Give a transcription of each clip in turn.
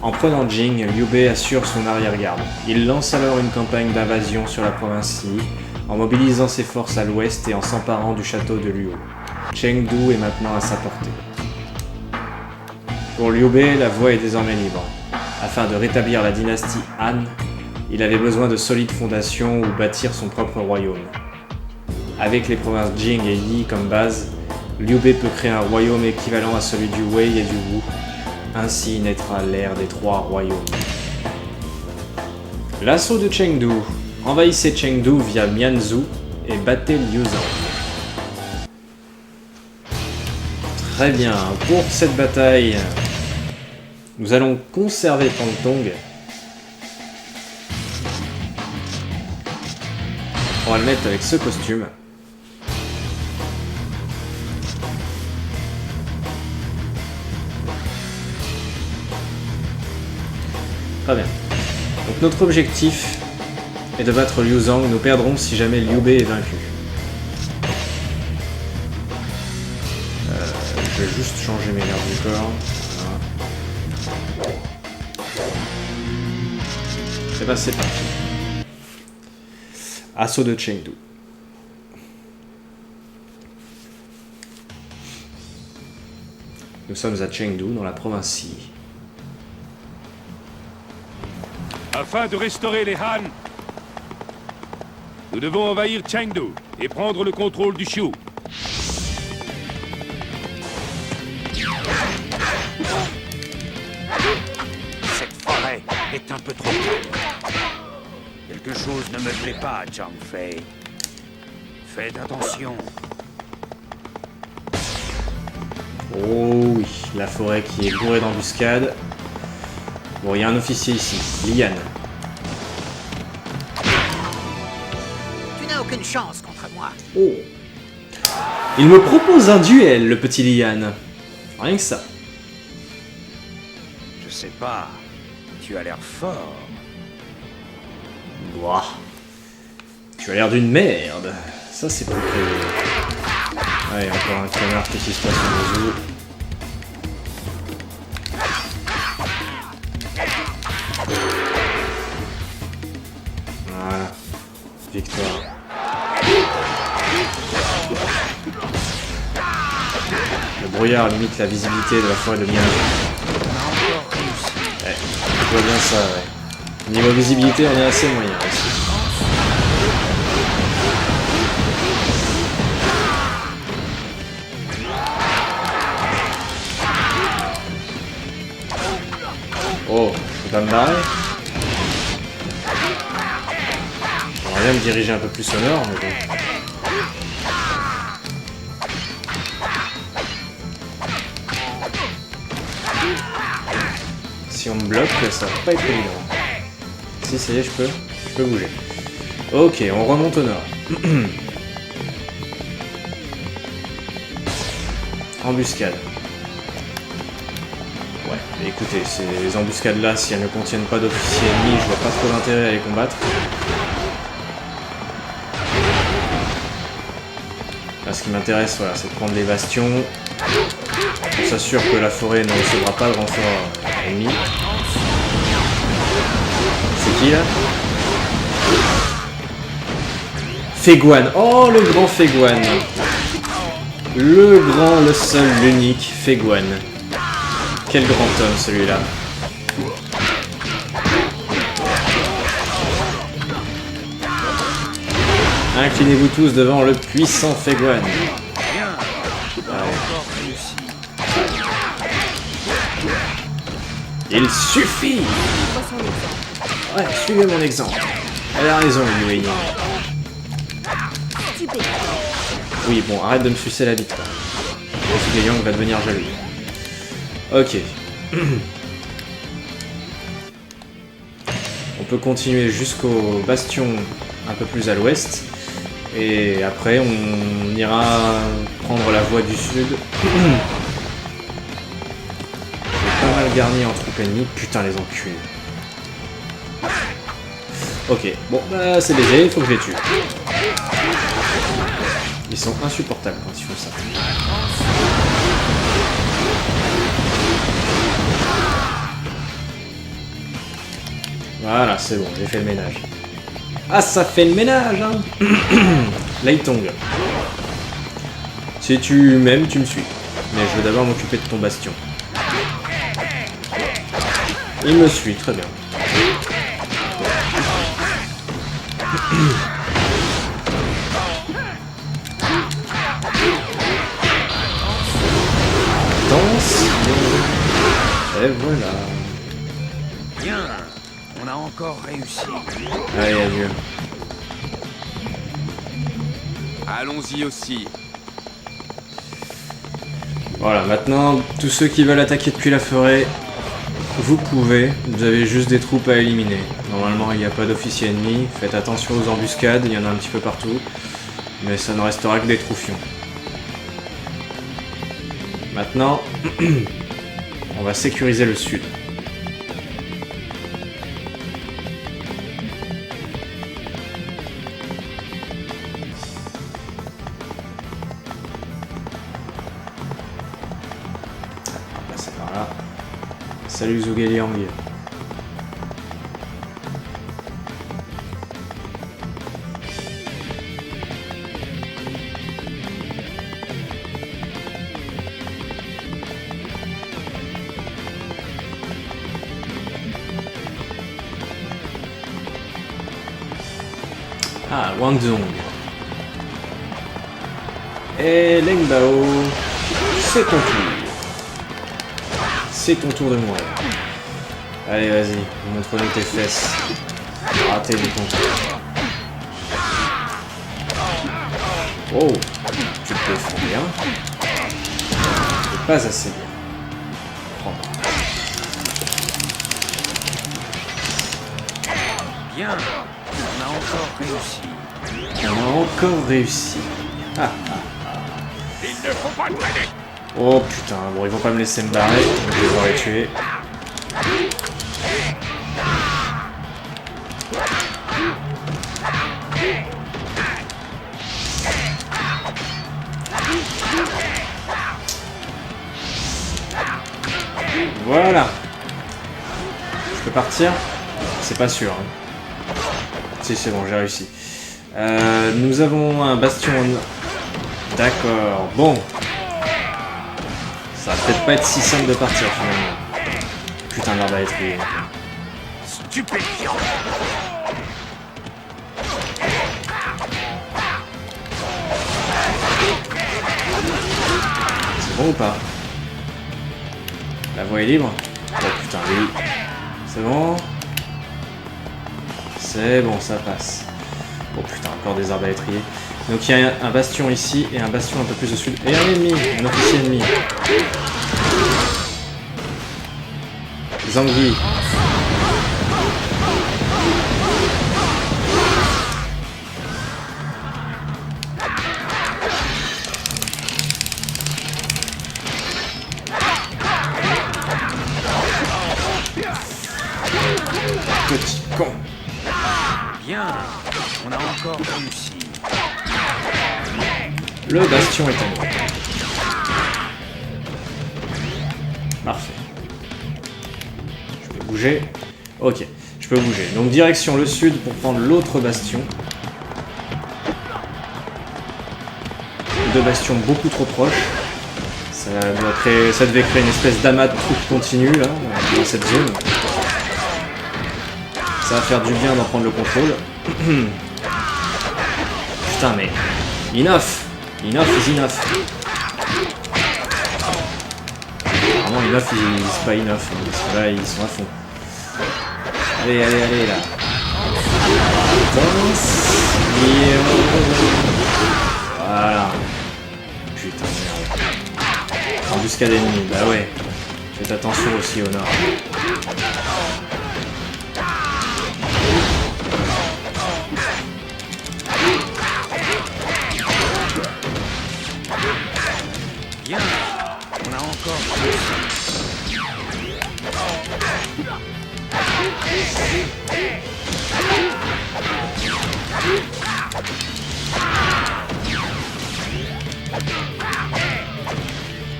En prenant Jing, Liu Bei assure son arrière-garde. Il lance alors une campagne d'invasion sur la province Yi, en mobilisant ses forces à l'ouest et en s'emparant du château de Luo. Chengdu est maintenant à sa portée. Pour Liu Bei, la voie est désormais libre. Afin de rétablir la dynastie Han, il avait besoin de solides fondations où bâtir son propre royaume. Avec les provinces Jing et Yi comme base, Liu Bei peut créer un royaume équivalent à celui du Wei et du Wu. Ainsi naîtra l'ère des trois royaumes. L'assaut de Chengdu. Envahissez Chengdu via Mianzhu et battez Liuzhang. Très bien, pour cette bataille, nous allons conserver Pangtong. On va le mettre avec ce costume. Très bien. Donc notre objectif est de battre Liuzhang. Nous perdrons si jamais Liu Bei est vaincu. Je vais juste changer mes gardes du corps. Voilà. Et bah c'est parti. Assaut de Chengdu. Nous sommes à Chengdu, dans la province Yi. Afin de restaurer les Han, nous devons envahir Chengdu et prendre le contrôle du Xiu. Cette forêt est un peu trop calme. Quelque chose ne me plaît pas, Zhang Fei. Faites attention. Oh oui, la forêt qui est bourrée d'embuscades. Bon, il y a un officier ici, Lian. Tu n'as aucune chance contre moi. Oh. Il me propose un duel, le petit Lian. Rien que ça. Je sais pas. Tu as l'air fort. Ouah. Tu as l'air d'une merde. Ça, c'est pas prévu. Ouais, encore un connard qui se passe sur les os. Voilà. Victoire. Le brouillard limite la visibilité de la forêt de Mian. Ouais, je vois bien ça, ouais. Niveau visibilité, on est assez moyen aussi. Oh, faut pas me barrer. J'aimerais bien me diriger un peu plus au nord, mais bon. Si on me bloque, ça va pas être évident. Si, ça y est, je peux bouger. Ok, on remonte au nord. Embuscade. Ouais, mais écoutez, ces embuscades-là, si elles ne contiennent pas d'officiers ennemis, je vois pas trop d'intérêt à les combattre. Là, ce qui m'intéresse, voilà, c'est de prendre les bastions. On s'assure que la forêt ne recevra pas de renfort ennemi. C'est qui là? Feguan. Oh, le grand Feguan. Le grand, le seul, l'unique Feguan. Quel grand homme celui-là. Inclinez-vous tous devant le puissant Feguan. Il suffit. Ouais, suivez mon exemple. Elle a raison, Liu Ying. Oui, bon, arrête de me sucer la bite. Parce que Yang va devenir jaloux. Ok. On peut continuer jusqu'au bastion un peu plus à l'ouest. Et après, on ira prendre la voie du sud. J'ai pas mal garni en troupes ennemies. Putain, les enculés. Ok, bon, bah c'est baisé, il faut que je les tue. Ils sont insupportables quand ils font ça. Voilà, c'est bon, j'ai fait le ménage. Ah, ça fait le ménage, hein. Leitong. Si tu m'aimes, tu me suis. Mais je veux d'abord m'occuper de ton bastion. Il me suit, très bien. Attention. Et voilà. Bien, on a encore réussi. Allez, adieu. Allons-y aussi. Voilà, maintenant, tous ceux qui veulent attaquer depuis la forêt, vous pouvez. Vous avez juste des troupes à éliminer. Normalement, il n'y a pas d'officier ennemi. Faites attention aux embuscades, il y en a un petit peu partout. Mais ça ne restera que des troufions. Maintenant, on va sécuriser le sud. On va passer par là. Salut Zhuge-Liang. Ah, Wang Zhong. Et Leng Bao, c'est ton tour. C'est ton tour de mourir. Allez, vas-y, montre-nous tes fesses. Raté du compte. Oh, tu te défends bien. Mais pas assez bien. Prends. Bien, on a encore réussi. On a encore réussi. Ah, Il ne faut pas traîner. oh putain, bon ils vont pas me laisser me barrer, donc je vais devoir les tuer. Voilà. Je peux partir? C'est pas sûr. Hein. Si c'est bon, j'ai réussi. Nous avons un bastion... D'accord, bon. Ça va peut-être pas être si simple de partir finalement. Putain, l'arbre à étrier. Stupéfiant. C'est bon ou pas? La voie est libre? Oh putain, oui. C'est bon? C'est bon, ça passe. Oh putain, encore des arbres à étrier. Donc il y a un bastion ici et un bastion un peu plus au sud. Et un ennemi, un officier ennemi. Zangui. Petit con. Bien, on a encore réussi. Le bastion est à moi. Parfait. Je peux bouger. Ok, je peux bouger. Donc direction le sud pour prendre l'autre bastion. Deux bastions beaucoup trop proches. Ça devait créer une espèce d'amas de troupes continues là, dans cette zone. Ça va faire du bien d'en prendre le contrôle. Putain mais... Enough! Enough is enough. Vraiment enough is pas enough. Parce que là ils sont à fond. Allez, allez, allez là. Voilà. Putain merde. Embuscade ennemie, bah ouais. Faites attention aussi au nord. Bien, on a encore réussi.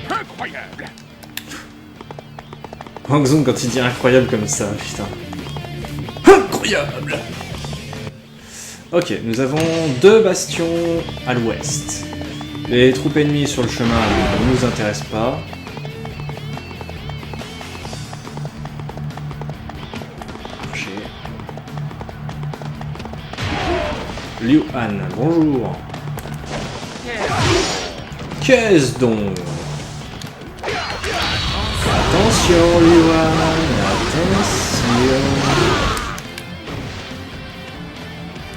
Incroyable. Wang Zhong quand il dit incroyable comme ça, putain. incroyable. Ok, nous avons 2 bastions à l'ouest. Les troupes ennemies sur le chemin ne nous intéressent pas. Liu Han, bonjour. Qu'est-ce donc? Attention Liu Han, attention.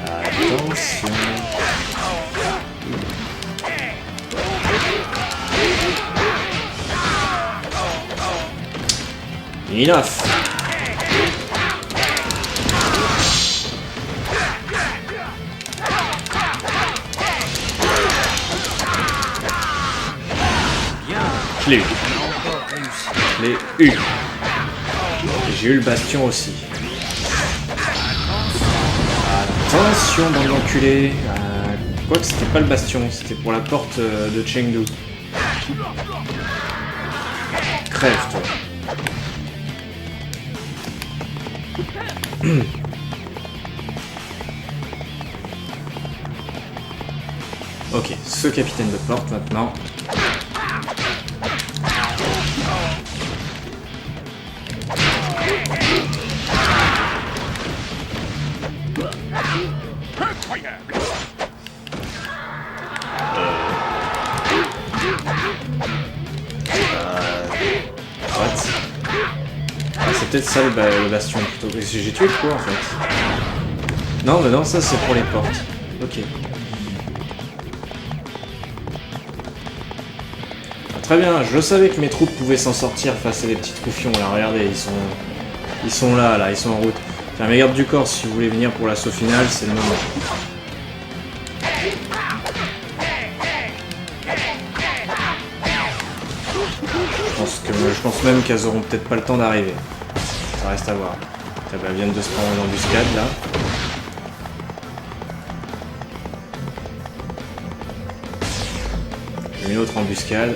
Attention. Enough. Je l'ai eu. Je l'ai eu. J'ai eu le bastion aussi. Attention, bande d'enculés. Quoique c'était pas le bastion, c'était pour la porte de Chengdu. Crève, toi. Ok, ce capitaine de porte maintenant. Incroyable. What? Ah, c'est peut-être ça le bastion plutôt. J'ai tué quoi en fait? Non, mais non, ça c'est pour les portes. Ok. Ah, très bien, je savais que mes troupes pouvaient s'en sortir face à des petits troufions. Là, regardez, ils sont là, ils sont en route. Tiens, mes gardes du corps, si vous voulez venir pour l'assaut final, c'est le moment. Je pense même qu'elles auront peut-être pas le temps d'arriver. Ça reste à voir. Elles viennent de se prendre en embuscade là. Une autre embuscade.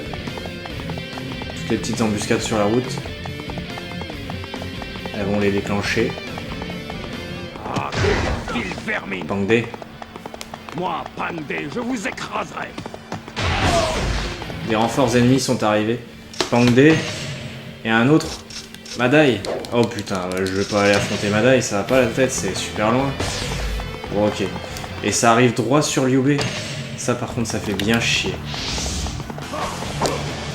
Toutes les petites embuscades sur la route. Elles vont les déclencher. Ah, ville vermine. Pangde. Moi, Pandé, je vous écraserai. Des renforts ennemis sont arrivés. Pangde. Et un autre. Madai. Oh putain, je vais pas aller affronter Madai, ça va pas la tête, c'est super loin. Bon, ok. Et ça arrive droit sur Liu Bei. Ça par contre ça fait bien chier.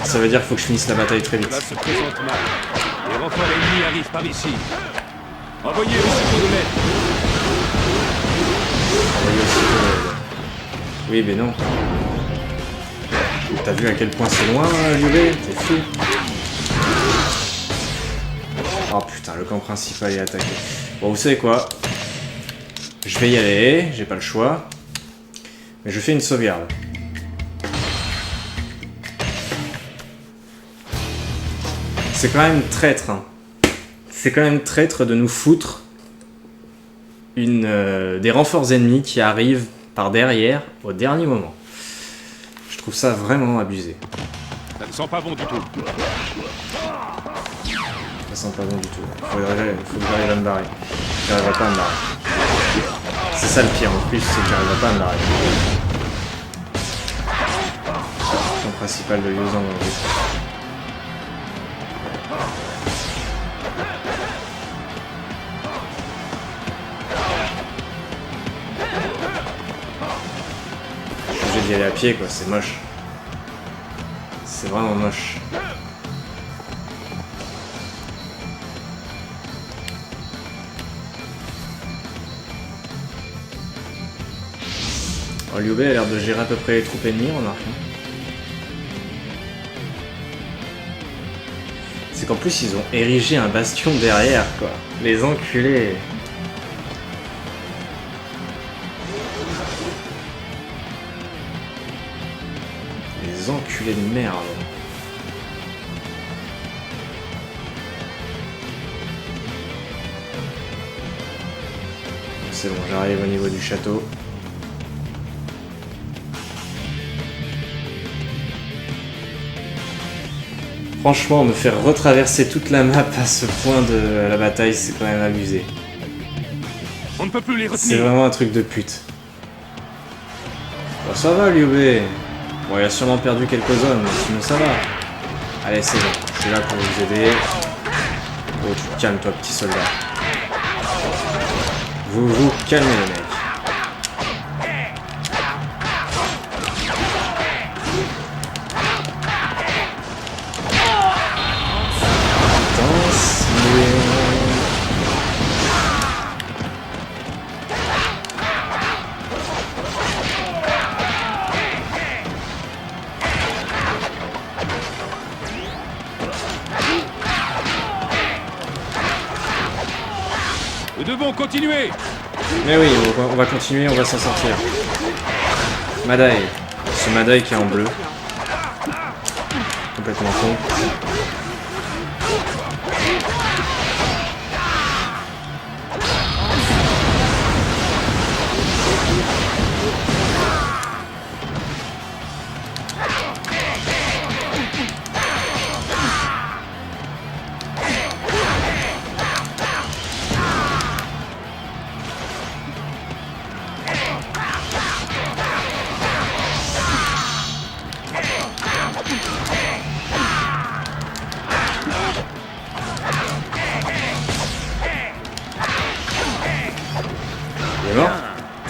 Ça veut dire qu'il faut que je finisse la bataille très vite. Cela se présente mal. Les renforts ennemis arrivent par ici. Envoyez le secours de l'aide. Envoyez aussi de l'aide. Oui, mais non. T'as vu à quel point c'est loin, Liu Bei? T'es fou. Oh putain, le camp principal est attaqué. Bon, vous savez quoi? Je vais y aller, j'ai pas le choix. Mais je fais une sauvegarde. C'est quand même traître, hein. C'est quand même traître de nous foutre des renforts ennemis qui arrivent par derrière au dernier moment. Je trouve ça vraiment abusé. Ça ne sent pas bon du tout. Ça sent pas bon du tout. Faut que j'arrive à me barrer. J'arriverai pas à me barrer. C'est ça le pire en plus, c'est que j'arriverai pas à me barrer. Son principal de Liuzan. Je suis obligé d'y aller à pied quoi, c'est moche. C'est vraiment moche. Oh, Liu Bei a l'air de gérer à peu près les troupes ennemies, remarque. C'est qu'en plus ils ont érigé un bastion derrière quoi. Les enculés. Les enculés de merde. C'est bon, j'arrive au niveau du château. Franchement, me faire retraverser toute la map à ce point de la bataille, c'est quand même abusé. On ne peut plus les C'est retenir. vraiment un truc de pute. Bon, ça va, Liu Bei. Bon, il a sûrement perdu quelques hommes, mais sinon ça va. Allez, c'est bon. Je suis là pour vous aider. Oh, tu te calmes, toi, petit soldat. Vous vous calmez, les mecs. Nous devons continuer. Mais oui, on va continuer, on va s'en sortir. Madai. Ce Madai qui est en bleu. Complètement con. Il est mort?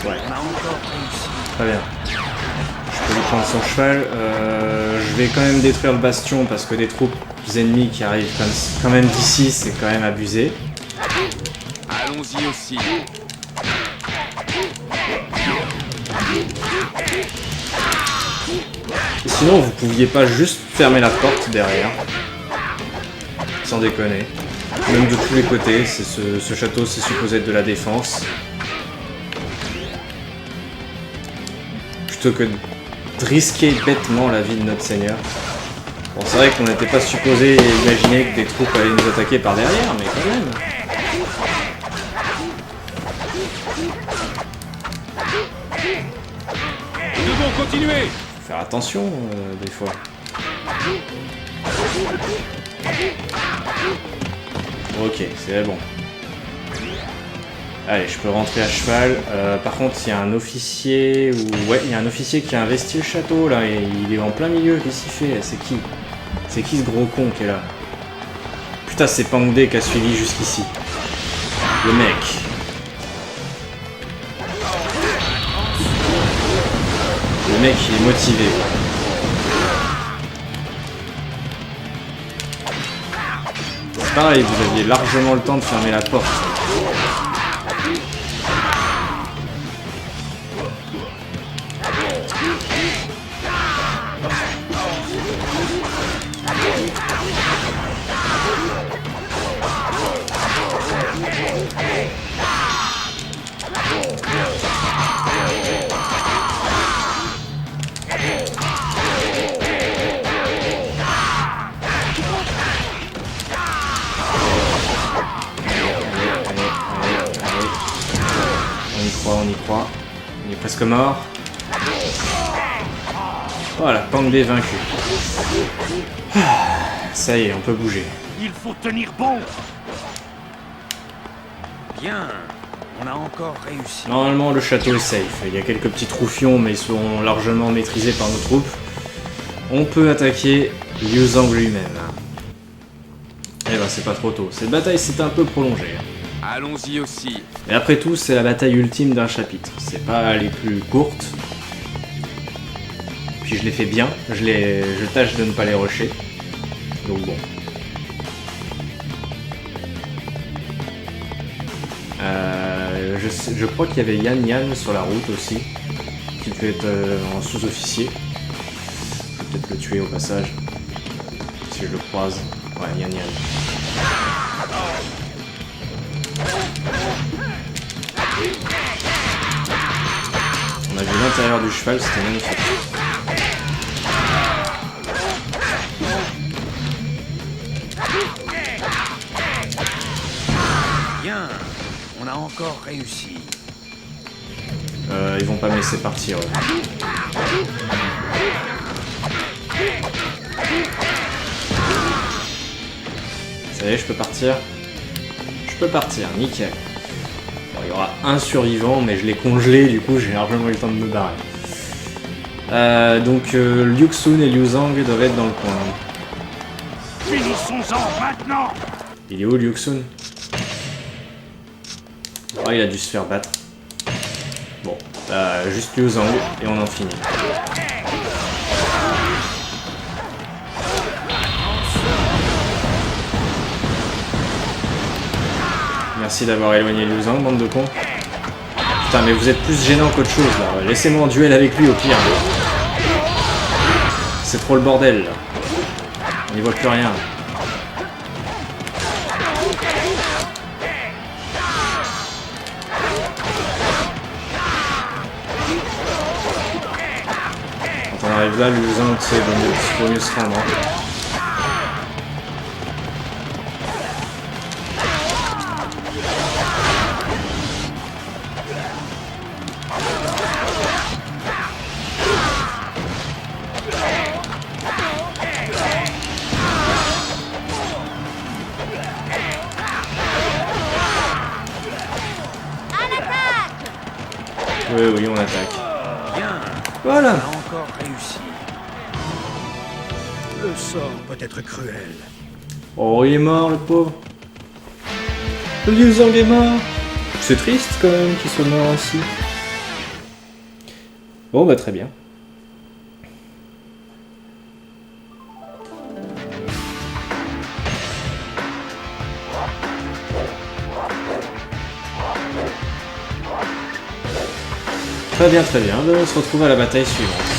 Ouais. On a encore réussi. Très bien. Je peux lui prendre son cheval. Je vais quand même détruire le bastion parce que des troupes ennemies qui arrivent quand même d'ici, c'est quand même abusé. Allons-y aussi. Et sinon, vous pouviez pas juste fermer la porte derrière. Sans déconner. Même de tous les côtés, ce château c'est supposé être de la défense. Plutôt que de risquer bêtement la vie de notre seigneur. Bon, c'est vrai qu'on n'était pas supposé imaginer que des troupes allaient nous attaquer par derrière, mais quand même. Nous devons continuer. Faut faire attention des fois. Ok, c'est bon. Allez, je peux rentrer à cheval. Par contre, il y a un officier ou ouais, il y a un officier qui a investi le château là et il est en plein milieu. Qu'est-ce qu'il fait? C'est qui? C'est qui ce gros con qui est là? Putain, c'est Pangde qui a suivi jusqu'ici. Le mec. Le mec, il est motivé. C'est pareil, vous aviez largement le temps de fermer la porte. On y croit. On est presque mort. Voilà, Pangde vaincu. Ça y est, on peut bouger. Il faut tenir bon. Bien, on a encore réussi. Normalement, le château est safe. Il y a quelques petits troufions, mais ils sont largement maîtrisés par nos troupes. On peut attaquer Liu Zhang lui-même. Eh ben, c'est pas trop tôt. Cette bataille s'est un peu prolongée. Allons-y aussi. Et après tout, c'est la bataille ultime d'un chapitre. C'est pas les plus courtes. Puis je les fais bien. Je tâche de ne pas les rusher. Donc bon. Je crois qu'il y avait Yan Yan sur la route aussi. Qui peut être en sous-officier. Je vais peut-être le tuer au passage. Si je le croise. Ouais, Yan Yan. On a vu l'intérieur du cheval, c'était magnifique. Bien, on a encore réussi. Ils vont pas me laisser partir. Eux. Ça y est, je peux partir. Je peux partir, nickel. Bon, il y aura un survivant, mais je l'ai congelé, du coup j'ai largement eu le temps de me barrer. Donc Liu Xun et Liu Zhang doivent être dans le coin. Finissons-en maintenant. Il est où Liu Xun? Oh, il a dû se faire battre. Bon, juste Liu Zhang et on en finit. Merci d'avoir éloigné Liu Zhang, bande de cons. Putain, mais vous êtes plus gênant qu'autre chose là. Laissez-moi en duel avec lui au pire. C'est trop le bordel là. On n'y voit plus rien. Quand on arrive là, Liu Zhang, tu sais, vaut mieux se rendre. Hein. Oui, on attaque. Bien, Voilà. on a encore réussi. Le sort peut être cruel. Oh, il est mort, le pauvre. Le Liu Zhang est mort. C'est triste quand même qu'il soit mort ainsi. Bon, bah très bien. Très bien, très bien. On se retrouve à la bataille suivante.